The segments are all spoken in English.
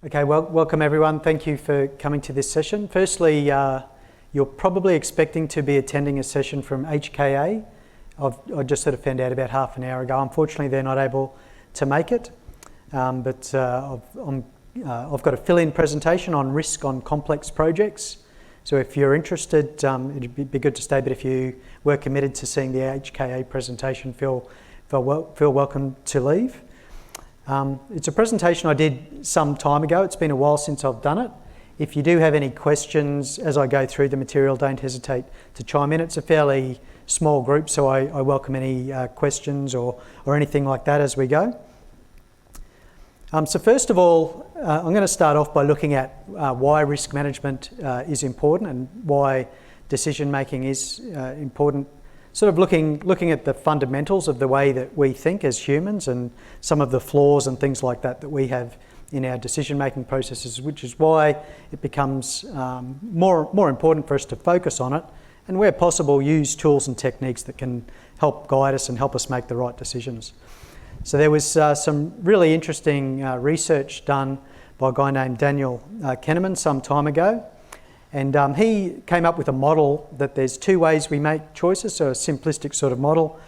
Okay, well, welcome everyone. Thank you for coming to this session. Firstly, you're probably expecting to be attending a session from HKA. I just sort of found out about half an hour ago. Unfortunately, they're not able to make it, but I've got a fill-in presentation on risk on complex projects. So if you're interested, it'd be good to stay, but if you were committed to seeing the HKA presentation, feel welcome to leave. It's a presentation I did some time ago. It's been a while since I've done it. If you do have any questions as I go through the material, don't hesitate to chime in. It's a fairly small group, so I welcome any questions or anything like that as we go. So first of all, I'm going to start off by looking at why risk management is important and why decision making is important. Sort of looking at the fundamentals of the way that we think as humans and some of the flaws and things like that we have in our decision-making processes, which is why it becomes more important for us to focus on it and, where possible, use tools and techniques that can help guide us and help us make the right decisions. So there was some really interesting research done by a guy named Daniel Kahneman some time ago. And he came up with a model that there's two ways we make choices, so a simplistic sort of model.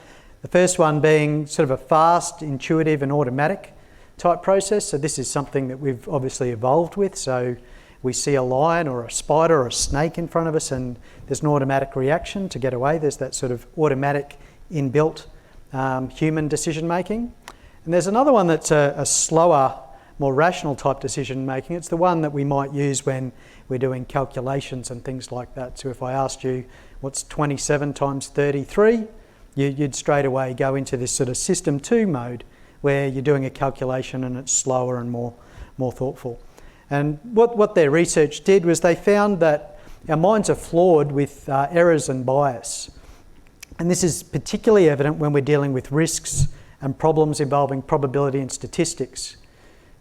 The first one being sort of a fast, intuitive and automatic type process. So this is something that we've obviously evolved with. So we see a lion or a spider or a snake in front of us and there's an automatic reaction to get away. There's that sort of automatic inbuilt human decision making. And there's another one that's a slower, more rational type decision making. It's the one that we might use when we're doing calculations and things like that. So if I asked you what's 27 times 33, you'd straight away go into this sort of system 2 mode where you're doing a calculation and it's slower and more thoughtful. And what their research did was they found that our minds are flawed with errors and bias. And this is particularly evident when we're dealing with risks and problems involving probability and statistics.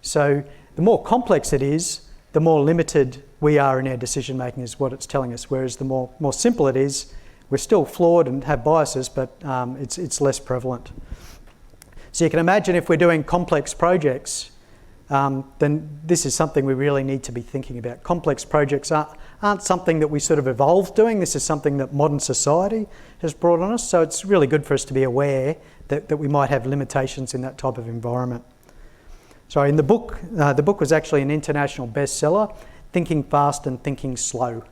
So the more complex it is, the more limited we are in our decision making is what it's telling us. Whereas the more simple it is, we're still flawed and have biases, but it's less prevalent. So you can imagine if we're doing complex projects, then this is something we really need to be thinking about. Complex projects aren't something that we sort of evolved doing. This is something that modern society has brought on us. So it's really good for us to be aware that we might have limitations in that type of environment. So in the book was actually an international bestseller, Thinking Fast and Thinking Slow.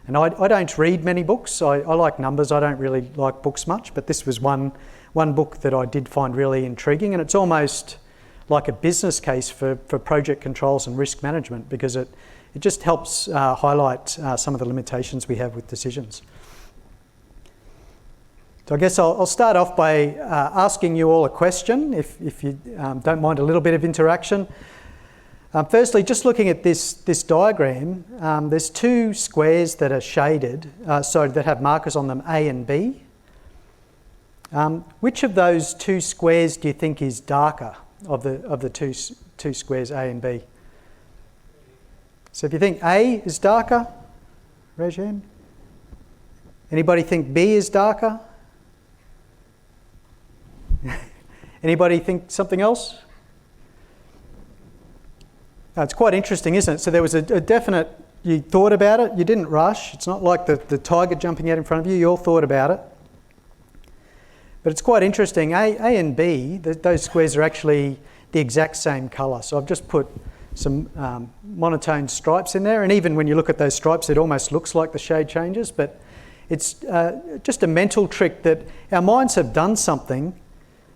And I don't read many books. I like numbers. I don't really like books much, but this was one book that I did find really intriguing, and it's almost like a business case for project controls and risk management because it just helps highlight some of the limitations we have with decisions. So I guess I'll start off by asking you all a question, if you don't mind a little bit of interaction. Firstly, just looking at this diagram, there's two squares that are shaded, that have markers on them, A and B. Which of those two squares do you think is darker of the two squares, A and B? So if you think A is darker, raise your hand. Anybody think B is darker? Anybody think something else? It's quite interesting, isn't it? So there was a definite, you thought about it, you didn't rush. It's not like the tiger jumping out in front of you, you all thought about it. But it's quite interesting, A and B, those squares are actually the exact same colour. So I've just put some monotone stripes in there, and even when you look at those stripes, it almost looks like the shade changes, but it's just a mental trick that our minds have done something.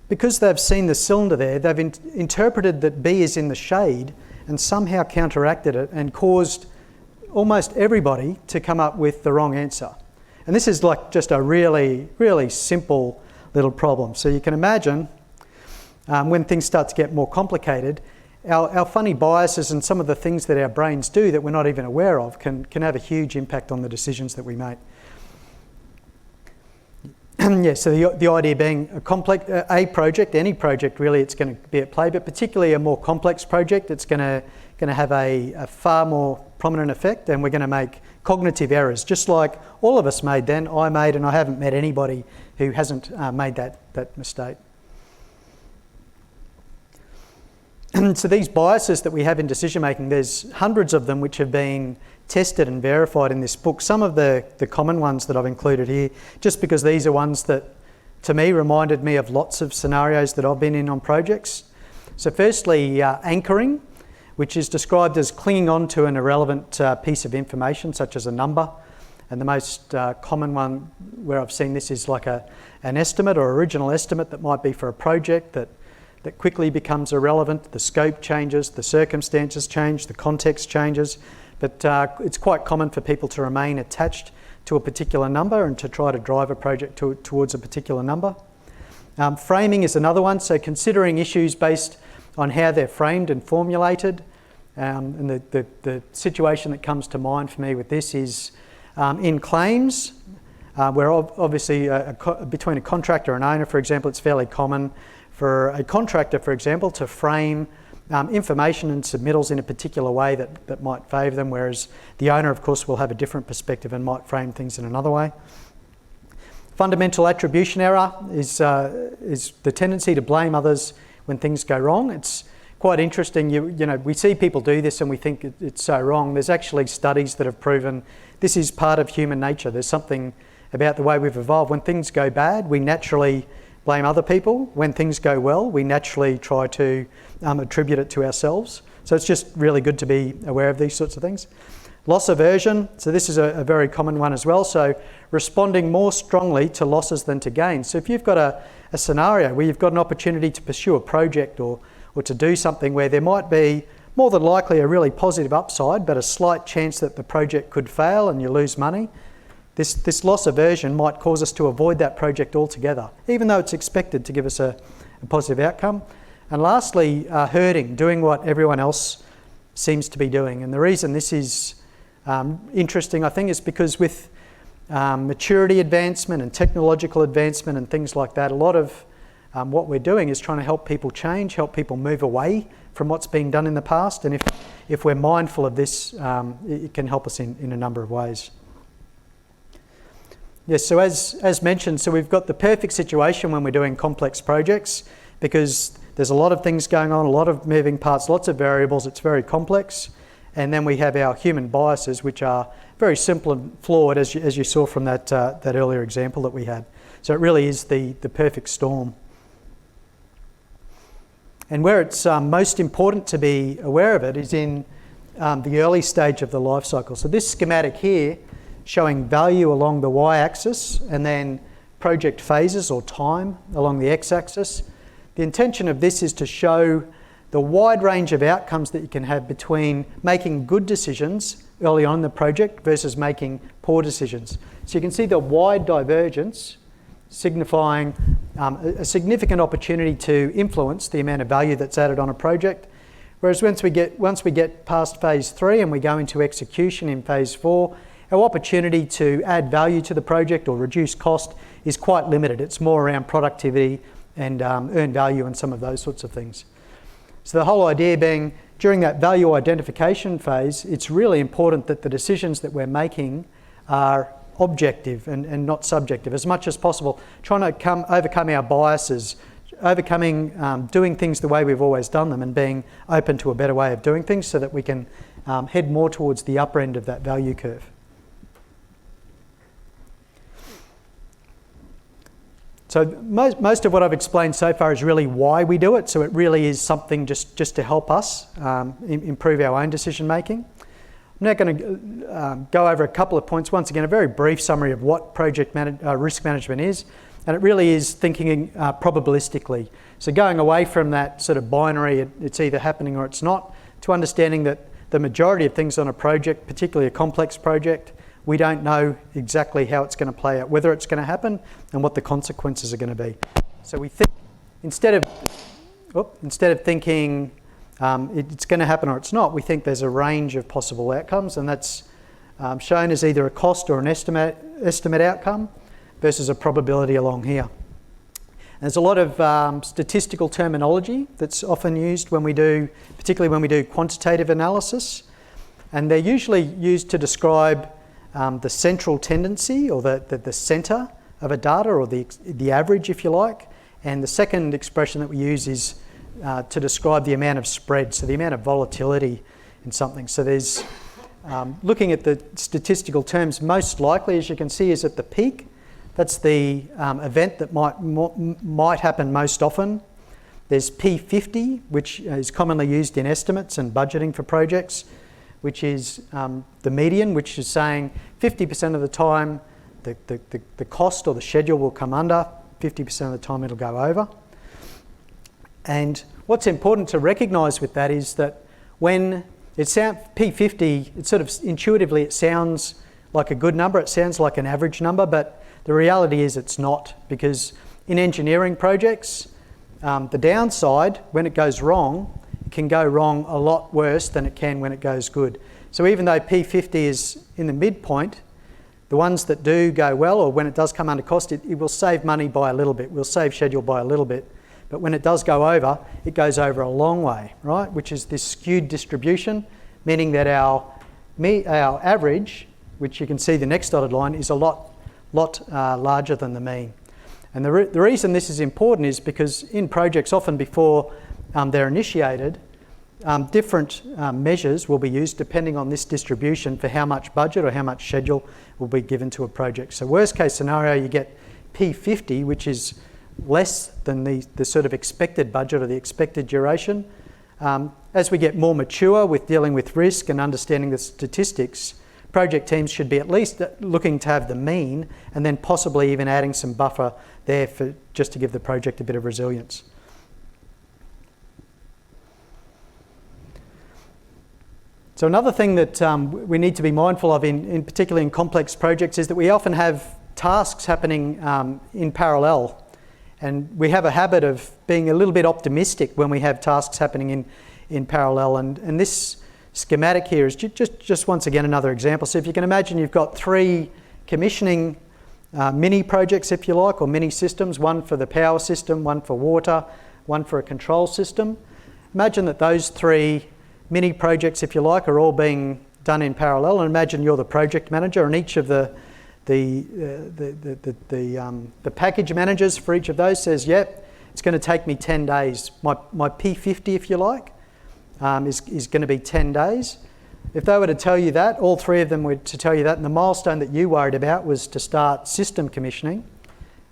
Because they've seen the cylinder there, they've interpreted that B is in the shade and somehow counteracted it and caused almost everybody to come up with the wrong answer. And this is like just a really, really simple little problem. So you can imagine when things start to get more complicated, our funny biases and some of the things that our brains do that we're not even aware of can have a huge impact on the decisions that we make. Yeah, so the idea being a complex project, any project really, it's going to be at play, but particularly a more complex project, it's going to have a far more prominent effect, and we're going to make cognitive errors, just like all of us made then, I made, and I haven't met anybody who hasn't made that mistake. So these biases that we have in decision making, there's hundreds of them which have been tested and verified in this book. Some of the common ones that I've included here, just because these are ones that to me reminded me of lots of scenarios that I've been in on projects. So firstly, anchoring, which is described as clinging on to an irrelevant piece of information such as a number. And the most common one where I've seen this is like an estimate or original estimate that might be for a project that quickly becomes irrelevant. The scope changes, the circumstances change, the context changes. But it's quite common for people to remain attached to a particular number and to try to drive a project towards a particular number. Framing is another one, so considering issues based on how they're framed and formulated. And the situation that comes to mind for me with this is in claims, where obviously between a contractor and owner, for example, it's fairly common for a contractor, for example, to frame information and submittals in a particular way that might favour them, whereas the owner, of course, will have a different perspective and might frame things in another way. Fundamental attribution error is the tendency to blame others when things go wrong. It's quite interesting. You know, we see people do this and we think it's so wrong. There's actually studies that have proven this is part of human nature. There's something about the way we've evolved. When things go bad, we naturally blame other people. When things go well, we naturally try to attribute it to ourselves. So it's just really good to be aware of these sorts of things. Loss aversion, so this is a very common one as well. So responding more strongly to losses than to gains. So if you've got a scenario where you've got an opportunity to pursue a project or to do something where there might be more than likely a really positive upside, but a slight chance that the project could fail and you lose money, this loss aversion might cause us to avoid that project altogether, even though it's expected to give us a positive outcome. And lastly, herding, doing what everyone else seems to be doing. And the reason this is interesting, I think, is because with maturity advancement and technological advancement and things like that, a lot of what we're doing is trying to help people change, help people move away from what's being done in the past. And if we're mindful of this, it can help us in a number of ways. Yes, so as mentioned, so we've got the perfect situation when we're doing complex projects because there's a lot of things going on, a lot of moving parts, lots of variables, it's very complex. And then we have our human biases, which are very simple and flawed, as you saw from that earlier example that we had. So it really is the perfect storm. And where it's most important to be aware of it is in the early stage of the life cycle. So this schematic here, showing value along the y-axis and then project phases or time along the x-axis. The intention of this is to show the wide range of outcomes that you can have between making good decisions early on in the project versus making poor decisions. So you can see the wide divergence signifying a significant opportunity to influence the amount of value that's added on a project. Whereas once we get past phase 3 and we go into execution in phase 4, our opportunity to add value to the project or reduce cost is quite limited. It's more around productivity and earn value and some of those sorts of things. So the whole idea being, during that value identification phase, it's really important that the decisions that we're making are objective and not subjective as much as possible, trying to overcome our biases, doing things the way we've always done them and being open to a better way of doing things so that we can head more towards the upper end of that value curve. So most of what I've explained so far is really why we do it. So it really is something just to help us improve our own decision making. I'm now going to go over a couple of points. Once again, a very brief summary of what risk management is. And it really is thinking probabilistically. So going away from that sort of binary, it's either happening or it's not, to understanding that the majority of things on a project, particularly a complex project, we don't know exactly how it's going to play out, whether it's going to happen and what the consequences are going to be. So we think, instead of thinking it's going to happen or it's not, we think there's a range of possible outcomes, and that's shown as either a cost or an estimate outcome versus a probability along here. And there's a lot of statistical terminology that's often used particularly when we do quantitative analysis, and they're usually used to describe the central tendency or the centre of a data, or the average, if you like. And the second expression that we use is to describe the amount of spread, so the amount of volatility in something. So there's, looking at the statistical terms, most likely, as you can see, is at the peak. That's the event that might happen most often. There's P50, which is commonly used in estimates and budgeting for projects, which is the median, which is saying 50% of the time the cost or the schedule will come under, 50% of the time it'll go over. And what's important to recognise with that is that when P50, it sort of intuitively it sounds like a good number, it sounds like an average number, but the reality is it's not, because in engineering projects, the downside, when it goes wrong, it can go wrong a lot worse than it can when it goes good. So even though P50 is in the midpoint, the ones that do go well, or when it does come under cost, it will save money by a little bit, will save schedule by a little bit. But when it does go over, it goes over a long way, right? Which is this skewed distribution, meaning that our average, which you can see the next dotted line, is a lot larger than the mean. And the reason this is important is because in projects, often before they're initiated, different measures will be used depending on this distribution for how much budget or how much schedule will be given to a project. So worst case scenario, you get P50, which is less than the sort of expected budget or the expected duration. As we get more mature with dealing with risk and understanding the statistics, project teams should be at least looking to have the mean, and then possibly even adding some buffer there for just to give the project a bit of resilience. So another thing that we need to be mindful of, in particularly in complex projects, is that we often have tasks happening in parallel, and we have a habit of being a little bit optimistic when we have tasks happening in parallel. And this schematic here is just once again another example. So if you can imagine, you've got 3 commissioning mini projects, if you like, or mini systems, one for the power system, one for water, one for a control system. Imagine that those 3 mini projects, if you like, are all being done in parallel, and imagine you're the project manager, and each of the package managers for each of those says, yep, it's going to take me 10 days. My P50, if you like, is going to be 10 days. If they were to tell you that, all 3 of them were to tell you that, and the milestone that you worried about was to start system commissioning,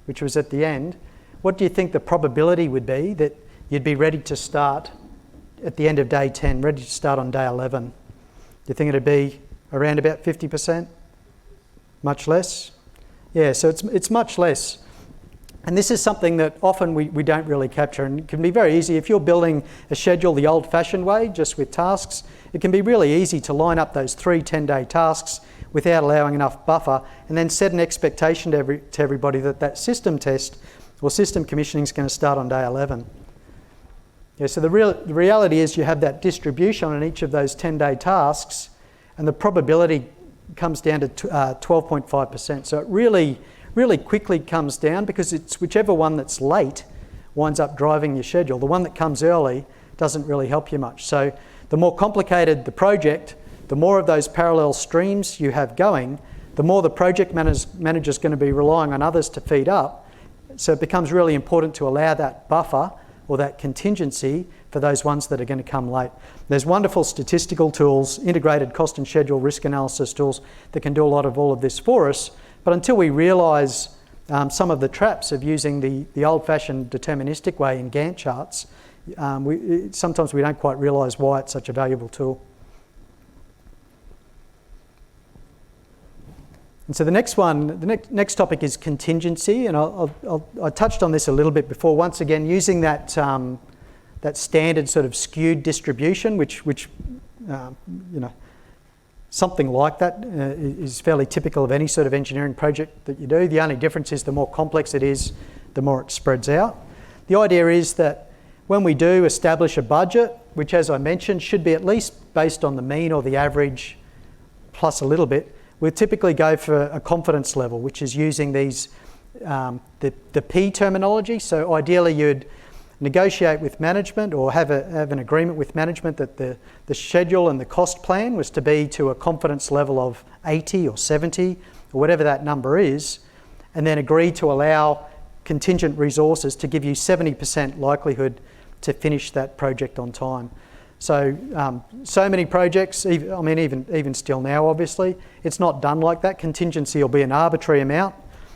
which was at the end, what do you think the probability would be that you'd be ready to start at the end of day 10, ready to start on day 11? Do you think it'd be around about 50%? Much less? Yeah, so it's much less. And this is something that often we don't really capture, and it can be very easy. If you're building a schedule the old-fashioned way, just with tasks, it can be really easy to line up those 3 10-day tasks without allowing enough buffer, and then set an expectation to everybody that system test or system commissioning is going to start on day 11. Yeah, so the reality is you have that distribution on each of those 10-day tasks, and the probability comes down to 12.5%. So it really quickly comes down, because it's whichever one that's late winds up driving your schedule. The one that comes early doesn't really help you much. So the more complicated the project, the more of those parallel streams you have going, the more the project manager's going to be relying on others to feed up. So it becomes really important to allow that buffer or that contingency for those ones that are going to come late. There's wonderful statistical tools, integrated cost and schedule risk analysis tools that can do a lot of all of this for us. But until we realise some of the traps of using the old-fashioned deterministic way in Gantt charts, sometimes we don't quite realise why it's such a valuable tool. And so the next one, the next topic is contingency, and I touched on this a little bit before. Once again, using that standard sort of skewed distribution, which something like that is fairly typical of any sort of engineering project that you do. The only difference is the more complex it is, the more it spreads out. The idea is that when we do establish a budget, which, as I mentioned, should be at least based on the mean or the average plus a little bit, we'll typically go for a confidence level, which is using these the P terminology. So ideally you'd negotiate with management or have an agreement with management that the schedule and the cost plan was to be to a confidence level of 80 or 70 or whatever that number is, and then agree to allow contingent resources to give you 70% likelihood to finish that project on time. So, so many projects, even still now, obviously, it's not done like that. Contingency will be an arbitrary amount.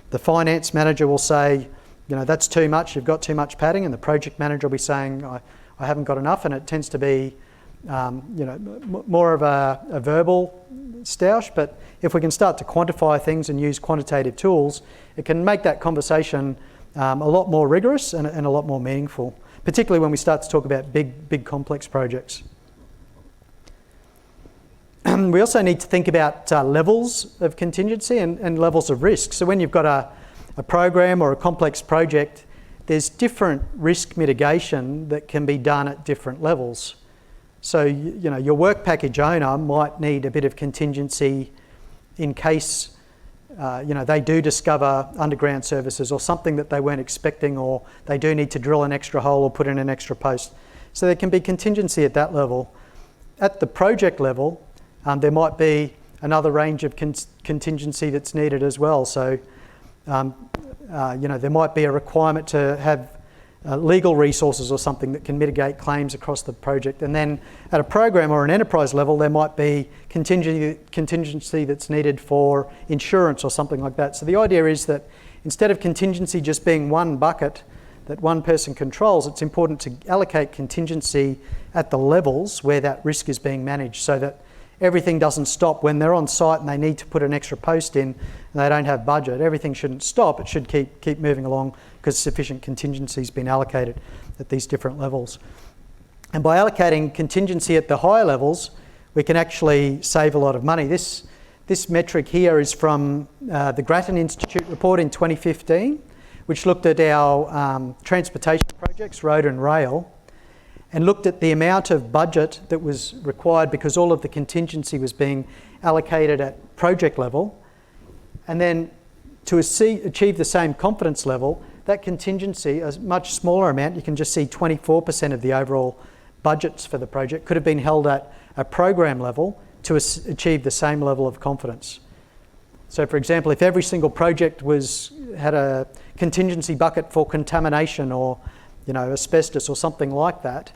The finance manager will say, that's too much, you've got too much padding, and the project manager will be saying, I haven't got enough, and it tends to be, more of a verbal stoush. But if we can start to quantify things and use quantitative tools, it can make that conversation a lot more rigorous and a lot more meaningful, particularly when we start to talk about big complex projects. We also need to think about levels of contingency and levels of risk. So when you've got a program or a complex project, there's different risk mitigation that can be done at different levels. So your work package owner might need a bit of contingency in case they do discover underground services or something that they weren't expecting, or they do need to drill an extra hole or put in an extra post. So there can be contingency at that level. At the project level, there might be another range of contingency that's needed as well. So, there might be a requirement to have legal resources or something that can mitigate claims across the project. And then at a program or an enterprise level, there might be contingency that's needed for insurance or something like that. So the idea is that instead of contingency just being one bucket that one person controls, it's important to allocate contingency at the levels where that risk is being managed, so that everything doesn't stop when they're on site and they need to put an extra post in and they don't have budget. Everything shouldn't stop. It should keep moving along because sufficient contingency has been allocated at these different levels. And by allocating contingency at the higher levels, we can actually save a lot of money. This metric here is from the Grattan Institute report in 2015, which looked at our transportation projects, road and rail, and looked at the amount of budget that was required because all of the contingency was being allocated at project level. And then to achieve the same confidence level, that contingency, a much smaller amount, you can just see 24% of the overall budgets for the project, could have been held at a program level to achieve the same level of confidence. So for example, if every single project had a contingency bucket for contamination or asbestos or something like that,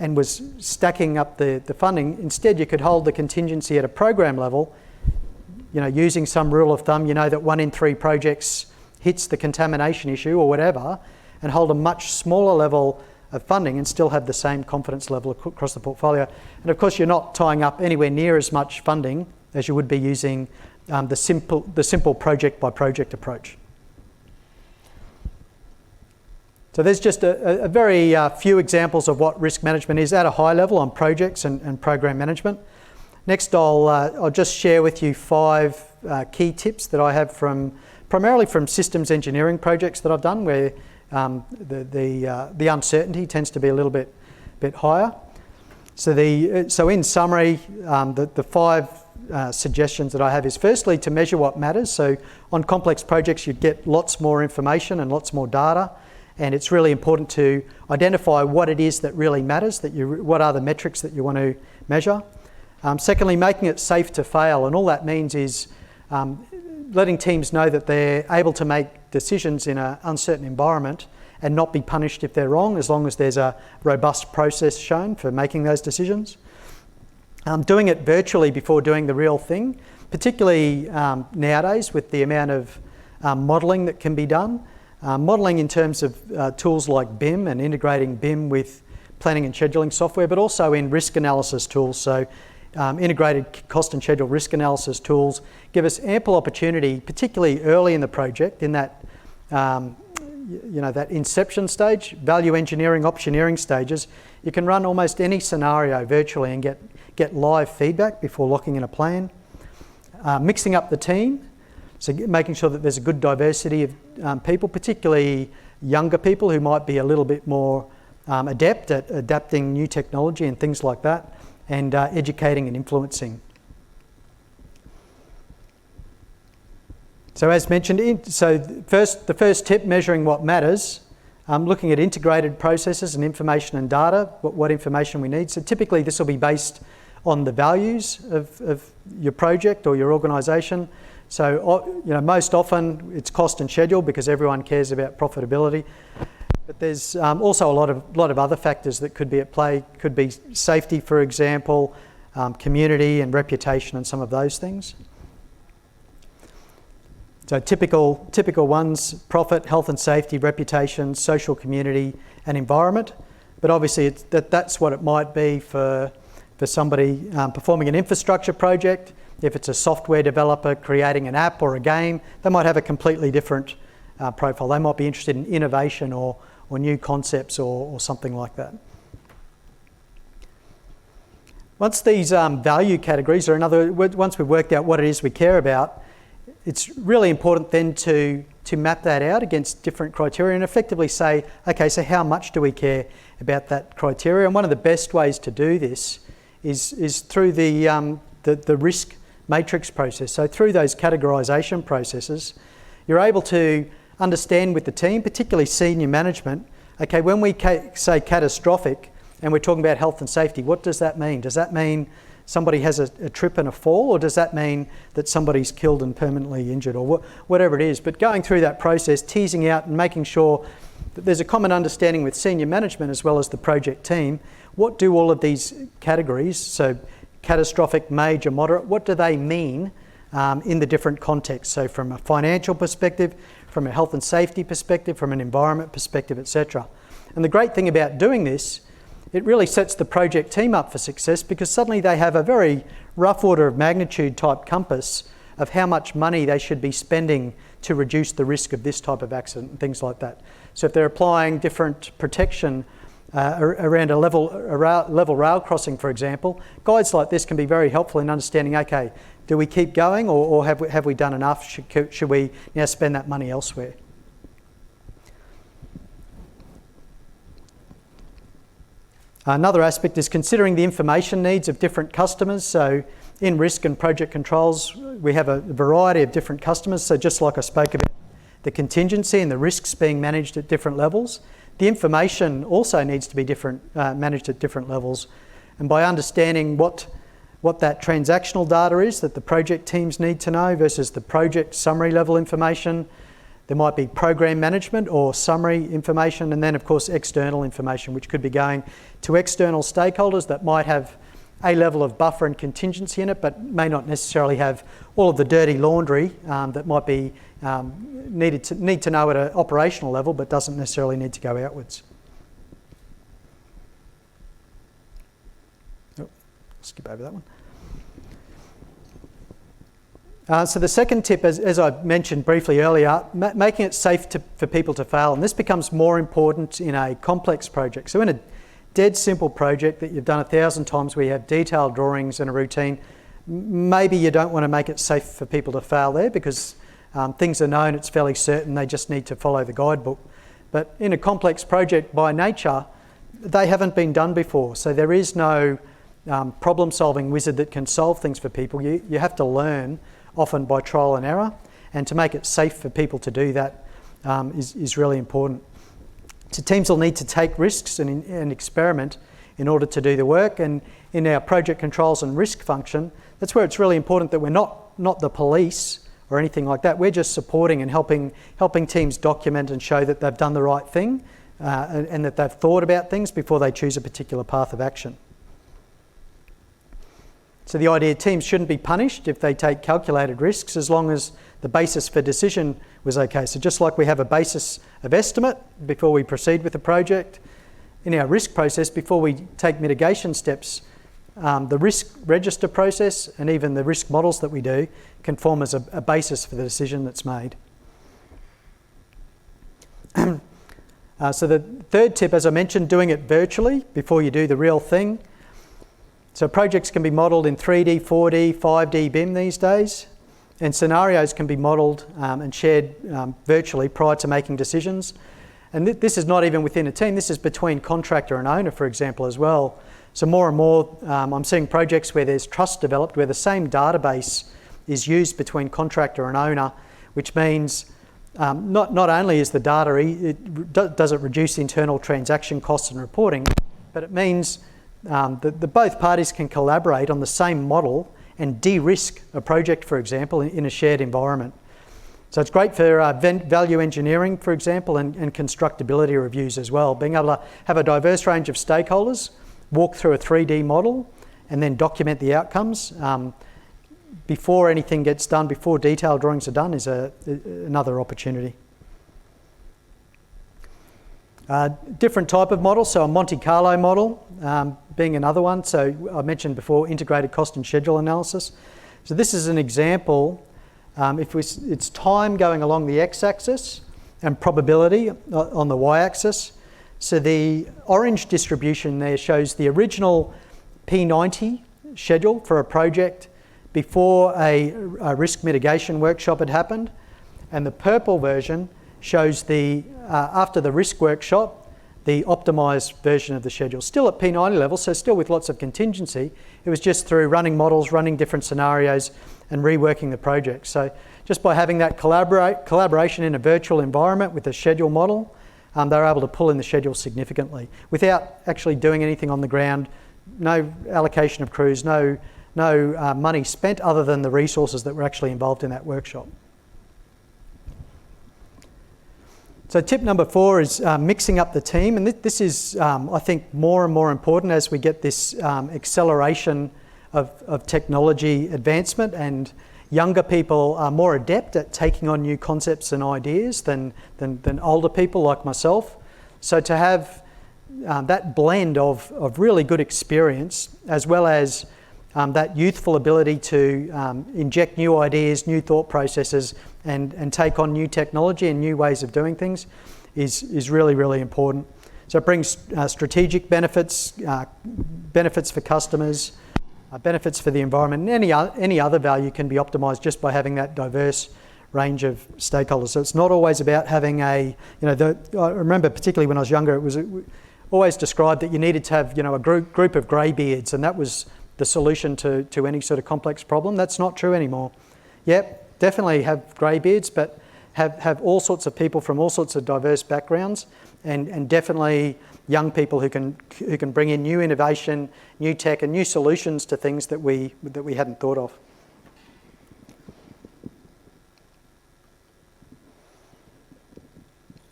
and was stacking up the funding, instead you could hold the contingency at a program level, using some rule of thumb, that 1 in 3 projects hits the contamination issue or whatever, and hold a much smaller level of funding and still have the same confidence level across the portfolio. And of course, you're not tying up anywhere near as much funding as you would be using the simple project by project approach. So there's just a very few examples of what risk management is at a high level on projects and program management. Next, I'll just share with you 5 key tips that I have primarily from systems engineering projects that I've done, where the uncertainty tends to be a little bit higher. So in summary, the 5 suggestions that I have is firstly to measure what matters. So on complex projects, you get lots more information and lots more data. And it's really important to identify what it is that really matters, what are the metrics that you want to measure. Secondly, making it safe to fail. And all that means is letting teams know that they're able to make decisions in an uncertain environment and not be punished if they're wrong, as long as there's a robust process shown for making those decisions. Doing it virtually before doing the real thing, particularly nowadays with the amount of modelling that can be done. Modelling in terms of tools like BIM and integrating BIM with planning and scheduling software, but also in risk analysis tools. So integrated cost and schedule risk analysis tools give us ample opportunity, particularly early in the project, in that that inception stage, value engineering, optioneering stages. You can run almost any scenario virtually and get live feedback before locking in a plan. Mixing up the team. So making sure that there's a good diversity of people, particularly younger people who might be a little bit more adept at adapting new technology and things like that, and educating and influencing. So as mentioned, the first tip, measuring what matters, looking at integrated processes and information and data, what information we need. So typically this will be based on the values of your project or your organisation. So most often it's cost and schedule because everyone cares about profitability. But there's also a lot of other factors that could be at play. Could be safety, for example, community and reputation and some of those things. So typical ones: profit, health and safety, reputation, social community and environment. But obviously that's what it might be for somebody performing an infrastructure project. If it's a software developer creating an app or a game, they might have a completely different profile. They might be interested in innovation or new concepts or something like that. Once these value categories, or once we've worked out what it is we care about, it's really important then to map that out against different criteria and effectively say, okay, so how much do we care about that criteria? And one of the best ways to do this is through the risk matrix process. So through those categorisation processes, you're able to understand with the team, particularly senior management, okay, when we say catastrophic and we're talking about health and safety, what does that mean? Does that mean somebody has a trip and a fall, or does that mean that somebody's killed and permanently injured, or whatever it is? But going through that process, teasing out and making sure that there's a common understanding with senior management as well as the project team. What do all of these categories, so catastrophic, major, moderate, what do they mean in the different contexts? So from a financial perspective, from a health and safety perspective, from an environment perspective, etc. And the great thing about doing this, it really sets the project team up for success, because suddenly they have a very rough order of magnitude type compass of how much money they should be spending to reduce the risk of this type of accident and things like that. So if they're applying different protection around a level rail crossing, for example, guides like this can be very helpful in understanding, okay, do we keep going or have we done enough? Should we now spend that money elsewhere? Another aspect is considering the information needs of different customers. So in risk and project controls, we have a variety of different customers. So just like I spoke about the contingency and the risks being managed at different levels, the information also needs to be managed at different levels. And by understanding what that transactional data is that the project teams need to know versus the project summary level information, there might be program management or summary information, and then of course external information, which could be going to external stakeholders that might have a level of buffer and contingency in it, but may not necessarily have all of the dirty laundry that might be need to know at an operational level, but doesn't necessarily need to go outwards. Oh, skip over that one. So the second tip, as I mentioned briefly earlier, making it safe for people to fail. And this becomes more important in a complex project. So in a dead simple project that you've done 1,000 times where you have detailed drawings and a routine, maybe you don't want to make it safe for people to fail there because things are known, it's fairly certain, they just need to follow the guidebook. But in a complex project by nature, they haven't been done before. So there is no problem-solving wizard that can solve things for people. You have to learn often by trial and error, and to make it safe for people to do that is really important. So teams will need to take risks and experiment in order to do the work, and in our project controls and risk function, that's where it's really important that we're not the police or anything like that. We're just supporting and helping teams document and show that they've done the right thing and that they've thought about things before they choose a particular path of action. So the idea, teams shouldn't be punished if they take calculated risks as long as the basis for decision was okay. So just like we have a basis of estimate before we proceed with the project, in our risk process, before we take mitigation steps, the risk register process and even the risk models that we do can form as a basis for the decision that's made. So the third tip, as I mentioned, doing it virtually before you do the real thing. So projects can be modelled in 3D, 4D, 5D BIM these days, and scenarios can be modelled and shared virtually prior to making decisions. And this is not even within a team, this is between contractor and owner, for example, as well. So more and more, I'm seeing projects where there's trust developed, where the same database is used between contractor and owner, which means not only is the data, does it reduce internal transaction costs and reporting, but it means that both parties can collaborate on the same model and de-risk a project, for example, in a shared environment. So it's great for value engineering, for example, and constructability reviews as well. Being able to have a diverse range of stakeholders, walk through a 3D model, and then document the outcomes before anything gets done, before detailed drawings are done, is another opportunity. Different type of model, so a Monte Carlo model being another one. So I mentioned before integrated cost and schedule analysis. So this is an example. It's time going along the x-axis and probability on the y-axis. So the orange distribution there shows the original P90 schedule for a project before a risk mitigation workshop had happened, and the purple version shows the after the risk workshop, the optimised version of the schedule. Still at P90 level, so still with lots of contingency. It was just through running models, running different scenarios, and reworking the project. So just by having that collaboration in a virtual environment with a schedule model, they're able to pull in the schedule significantly without actually doing anything on the ground. No allocation of crews, no money spent other than the resources that were actually involved in that workshop. So tip number 4 is mixing up the team, and this is, I think, more and more important as we get this acceleration of technology advancement, and younger people are more adept at taking on new concepts and ideas than older people like myself. So to have that blend of really good experience, as well as that youthful ability to inject new ideas, new thought processes, and take on new technology and new ways of doing things is really, really important. So it brings strategic benefits, benefits for customers, benefits for the environment, and any other value can be optimised just by having that diverse range of stakeholders. So it's not always about having I remember particularly when I was younger, it was always described that you needed to have a group of greybeards, and that was the solution to any sort of complex problem. That's not true anymore. Yep, definitely have greybeards, but have all sorts of people from all sorts of diverse backgrounds, and definitely young people who can bring in new innovation, new tech, and new solutions to things that we hadn't thought of.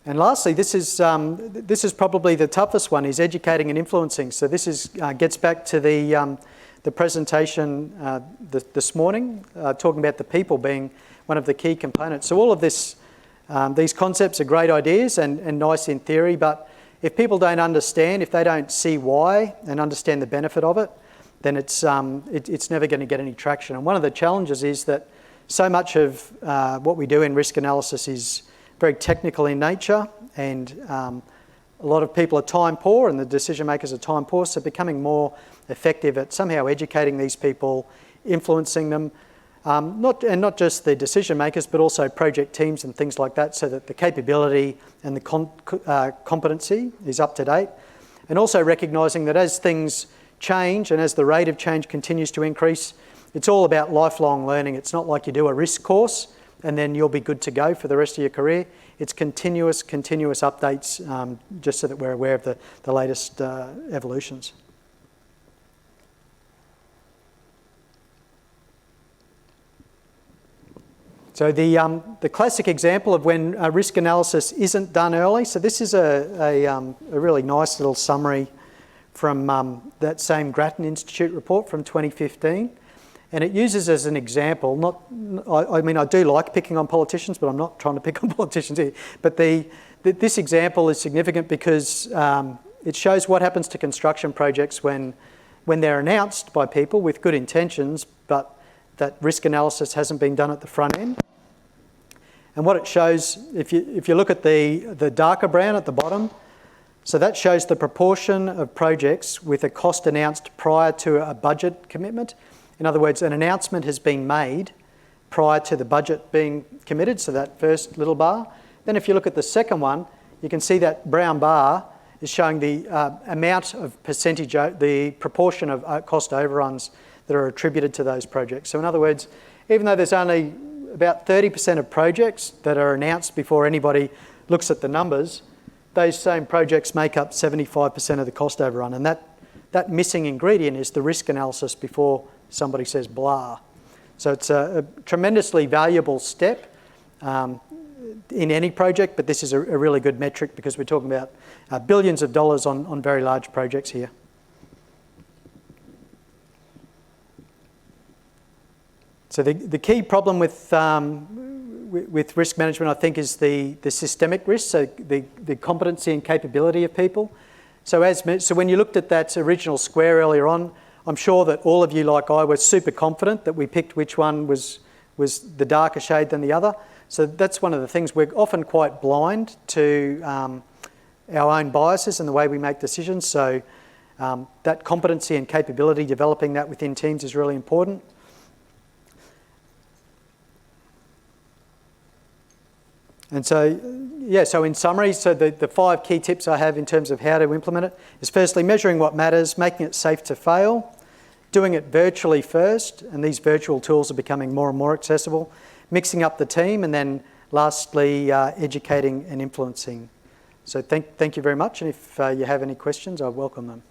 And lastly, this is probably the toughest one: is educating and influencing. So this gets back to the presentation this morning, talking about the people being one of the key components. So all of this, these concepts are great ideas and nice in theory, but if people don't understand, if they don't see why and understand the benefit of it, then it's never going to get any traction. And one of the challenges is that so much of what we do in risk analysis is very technical in nature, and a lot of people are time poor, and the decision makers are time poor, so becoming more effective at somehow educating these people, influencing them, not just the decision makers, but also project teams and things like that, so that the capability and the competency is up to date. And also recognising that as things change and as the rate of change continues to increase, it's all about lifelong learning. It's not like you do a risk course and then you'll be good to go for the rest of your career. It's continuous updates, just so that we're aware of the latest evolutions. So the classic example of when risk analysis isn't done early. So this is a really nice little summary from that same Grattan Institute report from 2015. And it uses as an example, I mean, I do like picking on politicians, but I'm not trying to pick on politicians here. But this example is significant because it shows what happens to construction projects when they're announced by people with good intentions, but that risk analysis hasn't been done at the front end. And what it shows, if you look at the darker brown at the bottom, so that shows the proportion of projects with a cost announced prior to a budget commitment. In other words, an announcement has been made prior to the budget being committed, so that first little bar. Then if you look at the second one, you can see that brown bar is showing the amount of percentage, the proportion of cost overruns that are attributed to those projects. So in other words, even though there's only about 30% of projects that are announced before anybody looks at the numbers, those same projects make up 75% of the cost overrun. And that missing ingredient is the risk analysis before somebody says blah. So it's a tremendously valuable step in any project, but this is a really good metric because we're talking about billions of dollars on very large projects here. So the key problem with risk management, I think, is the systemic risk, so the competency and capability of people. So when you looked at that original square earlier on, I'm sure that all of you, like I, were super confident that we picked which one was the darker shade than the other. So that's one of the things. We're often quite blind to our own biases and the way we make decisions. So that competency and capability, developing that within teams is really important. And so, yeah, so in summary, so the 5 key tips I have in terms of how to implement it is firstly, measuring what matters, making it safe to fail, doing it virtually first, and these virtual tools are becoming more and more accessible, mixing up the team, and then lastly, educating and influencing. So thank you very much, and if you have any questions, I welcome them.